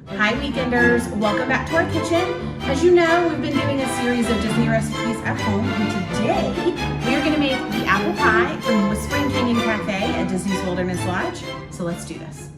Hi Weekenders, welcome back to our kitchen. As you know, we've been doing a series of Disney recipes at home, and today we are going to make the apple pie from Whispering Canyon Cafe at Disney's Wilderness Lodge. So let's do this.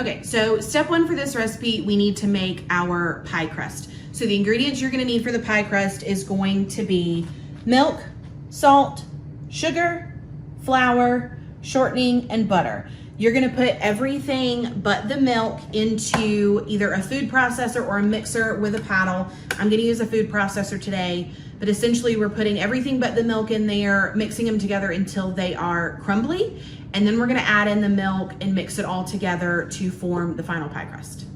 Okay, so step one for this recipe, we need to make our pie crust. So the ingredients you're going to need for the pie crust is going to be milk, salt, sugar, flour, shortening, and butter. You're gonna put everything but the milk into either a food processor or a mixer with a paddle. I'm gonna use a food processor today, but essentially we're putting everything but the milk in there, mixing them together until they are crumbly, and then we're gonna add in the milk and mix it all together to form the final pie crust.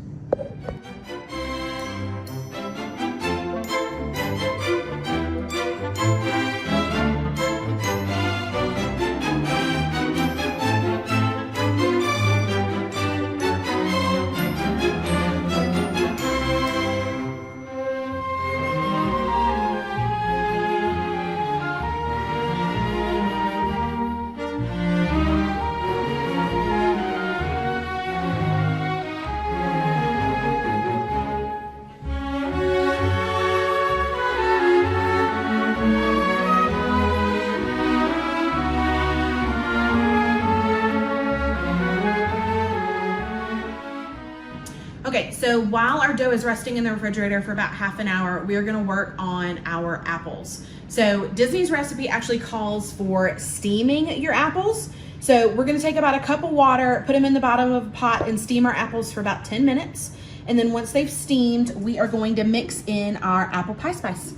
Okay, so while our dough is resting in the refrigerator for about half an hour, we are gonna work on our apples. So Disney's recipe actually calls for steaming your apples. So we're gonna take about a cup of water, put them in the bottom of a pot and steam our apples for about 10 minutes. And then once they've steamed, we are going to mix in our apple pie spice.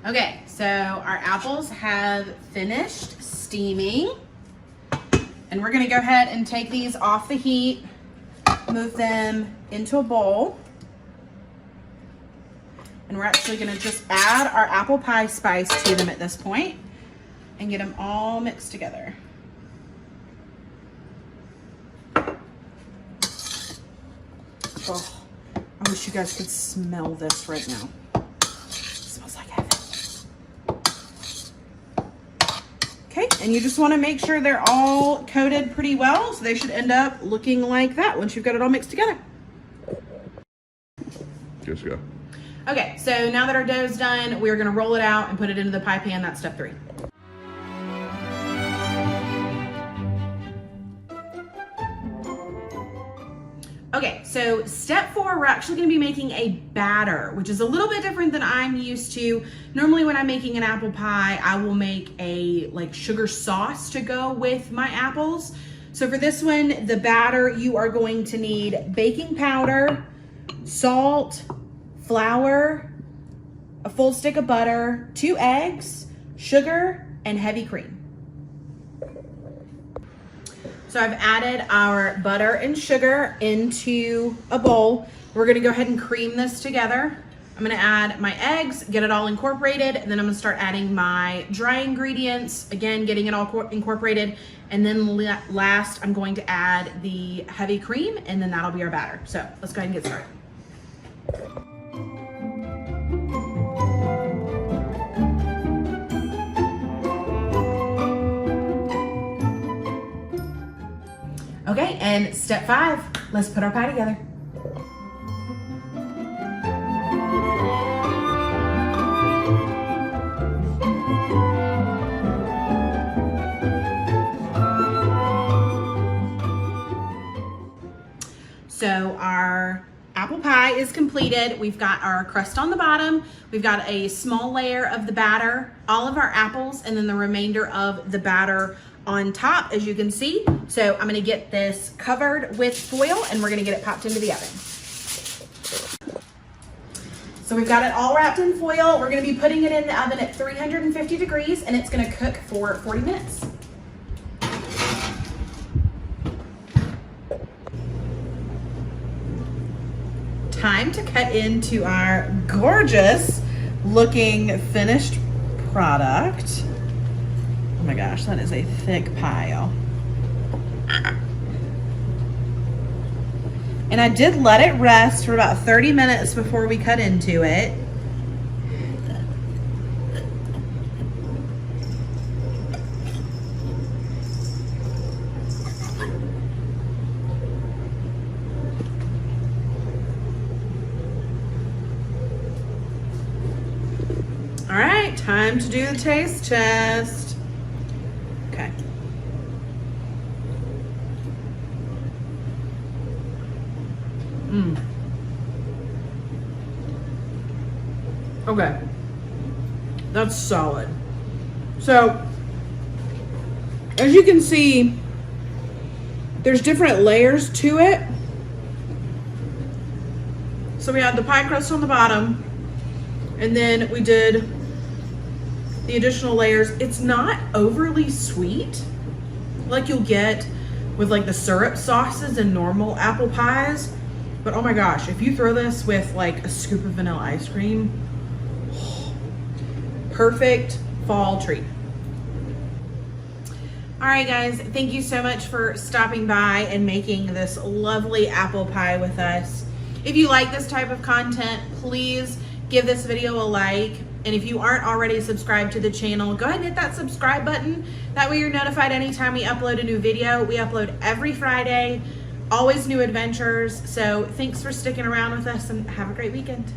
Okay, so our apples have finished steaming. And we're gonna go ahead and take these off the heat, move them into a bowl. And we're actually gonna just add our apple pie spice to them at this point and get them all mixed together. Oh, I wish you guys could smell this right now. Okay, and you just want to make sure they're all coated pretty well, so they should end up looking like that once you've got it all mixed together. Just go. Okay, so now that our dough is done, we're going to roll it out and put it into the pie pan. That's step 3. Okay, so step 4, we're actually gonna be making a batter, which is a little bit different than I'm used to. Normally when I'm making an apple pie, I will make a sugar sauce to go with my apples. So for this one, the batter, you are going to need baking powder, salt, flour, a full stick of butter, 2 eggs, sugar, and heavy cream. So I've added our butter and sugar into a bowl. We're gonna go ahead and cream this together. I'm gonna add my eggs, get it all incorporated, and then I'm gonna start adding my dry ingredients, again, getting it all incorporated. And then last, I'm going to add the heavy cream, and then that'll be our batter. So let's go ahead and get started. Okay, and step 5, let's put our pie together. So our apple pie is completed. We've got our crust on the bottom. We've got a small layer of the batter, all of our apples, and then the remainder of the batter on top, as you can see. So I'm gonna get this covered with foil and we're gonna get it popped into the oven. So we've got it all wrapped in foil. We're gonna be putting it in the oven at 350 degrees and it's gonna cook for 40 minutes. Time to cut into our gorgeous looking finished product. Oh my gosh, that is a thick pie, y'all. And I did let it rest for about 30 minutes before we cut into it. time to do the taste test. Okay. Okay. That's solid. So, as you can see, there's different layers to it. So we had the pie crust on the bottom, and then we did the additional layers. It's not overly sweet like you'll get with like the syrup sauces and normal apple pies. But oh my gosh, if you throw this with like a scoop of vanilla ice cream, perfect fall treat. All right, guys, thank you so much for stopping by and making this lovely apple pie with us. If you like this type of content, please give this video a like. And if you aren't already subscribed to the channel, go ahead and hit that subscribe button. That way you're notified anytime we upload a new video. We upload every Friday, always new adventures. So thanks for sticking around with us and have a great weekend.